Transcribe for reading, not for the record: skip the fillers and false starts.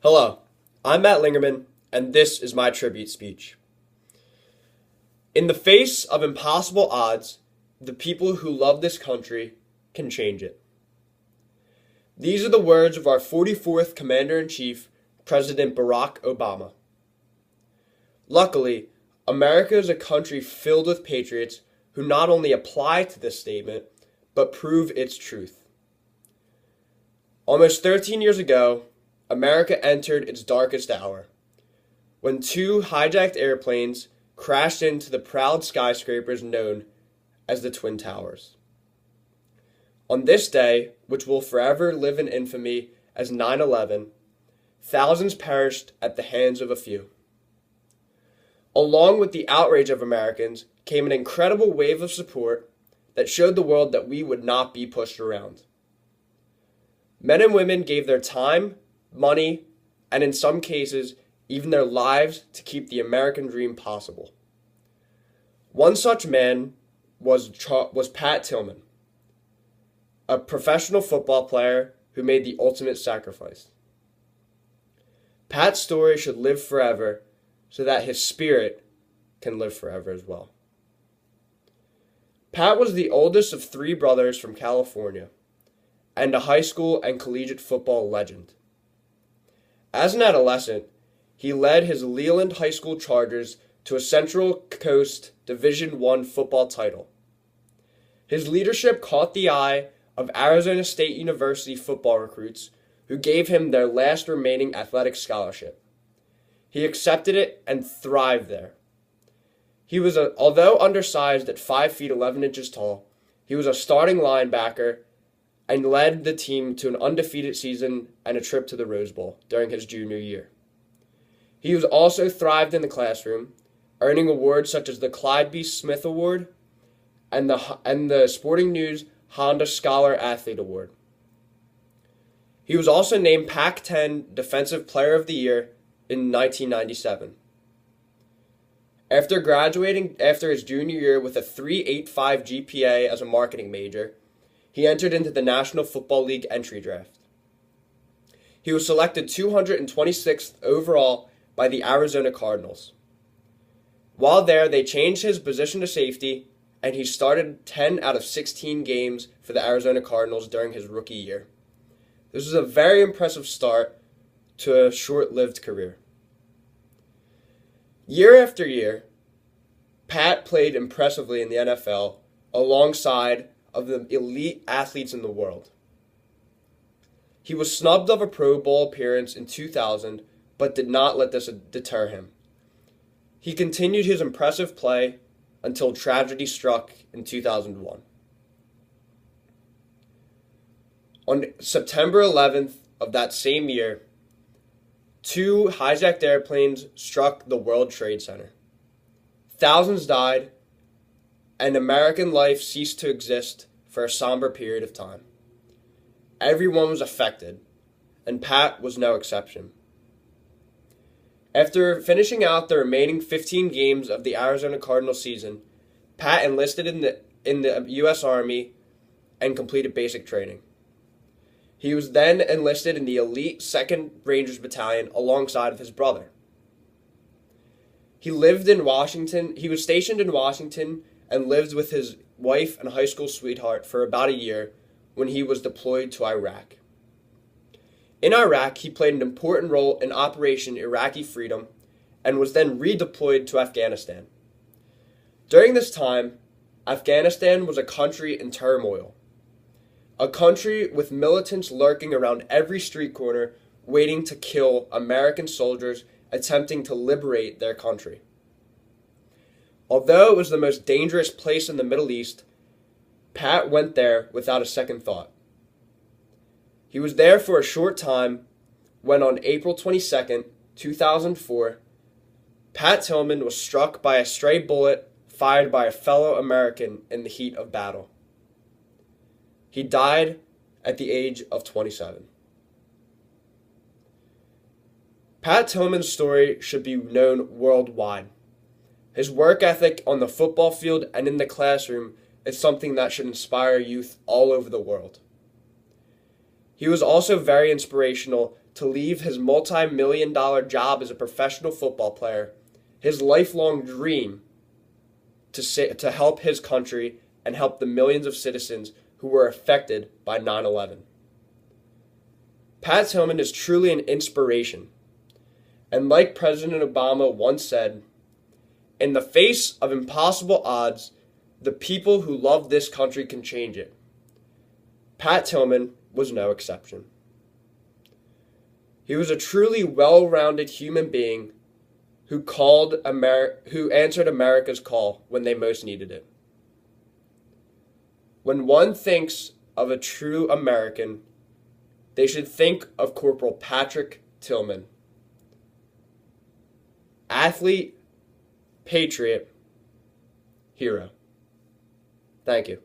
Hello, I'm Matt Lingerman, and this is my tribute speech. In the face of impossible odds, the people who love this country can change it. These are the words of our 44th Commander-in-Chief, President Barack Obama. Luckily, America is a country filled with patriots who not only apply to this statement, but prove its truth. Almost 13 years ago, America entered its darkest hour, when two hijacked airplanes crashed into the proud skyscrapers known as the Twin Towers. On this day, which will forever live in infamy as 9/11, thousands perished at the hands of a few. Along with the outrage of Americans came an incredible wave of support that showed the world that we would not be pushed around. Men and women gave their time, money, and in some cases, even their lives to keep the American dream possible. One such man was Pat Tillman, a professional football player who made the ultimate sacrifice. Pat's story should live forever so that his spirit can live forever as well. Pat was the oldest of three brothers from California and a high school and collegiate football legend. As an adolescent, he led his Leland High School Chargers to a Central Coast Division I football title. His leadership caught the eye of Arizona State University football recruits who gave him their last remaining athletic scholarship. He accepted it and thrived there. Although undersized at 5 feet 11 inches tall, he was a starting linebacker and led the team to an undefeated season and a trip to the Rose Bowl during his junior year. He was also thrived in the classroom, earning awards such as the Clyde B. Smith Award and the Sporting News Honda Scholar Athlete Award. He was also named Pac-10 Defensive Player of the Year in 1997. After graduating after his junior year with a 3.85 GPA as a marketing major, he entered into the National Football League entry draft. He was selected 226th overall by the Arizona Cardinals. While there, they changed his position to safety, and he started 10 out of 16 games for the Arizona Cardinals during his rookie year. This was a very impressive start to a short-lived career. Year after year, Pat played impressively in the NFL alongside of the elite athletes in the world. He was snubbed of a Pro Bowl appearance in 2000, but did not let this deter him. He continued his impressive play until tragedy struck in 2001. On September 11th of that same year, two hijacked airplanes struck the World Trade Center. Thousands died, and American life ceased to exist for a somber period of time. Everyone was affected, and Pat was no exception. After finishing out the remaining 15 games of the Arizona Cardinals season, Pat enlisted in the U.S. Army and completed basic training. He was then enlisted in the elite 2nd Rangers Battalion alongside of his brother. He was stationed in Washington and lived with his wife and high school sweetheart for about a year when he was deployed to Iraq. In Iraq, he played an important role in Operation Iraqi Freedom and was then redeployed to Afghanistan. During this time, Afghanistan was a country in turmoil, a country with militants lurking around every street corner waiting to kill American soldiers attempting to liberate their country. Although it was the most dangerous place in the Middle East, Pat went there without a second thought. He was there for a short time when on April 22nd, 2004, Pat Tillman was struck by a stray bullet fired by a fellow American in the heat of battle. He died at the age of 27. Pat Tillman's story should be known worldwide. His work ethic on the football field and in the classroom is something that should inspire youth all over the world. He was also very inspirational to leave his multi-million-dollar job as a professional football player, his lifelong dream to help his country and help the millions of citizens who were affected by 9/11. Pat Tillman is truly an inspiration. And like President Obama once said, in the face of impossible odds, the people who love this country can change it. Pat Tillman was no exception. He was a truly well-rounded human being who answered America's call when they most needed it. When one thinks of a true American, they should think of Corporal Patrick Tillman. Athlete, patriot, hero. Thank you.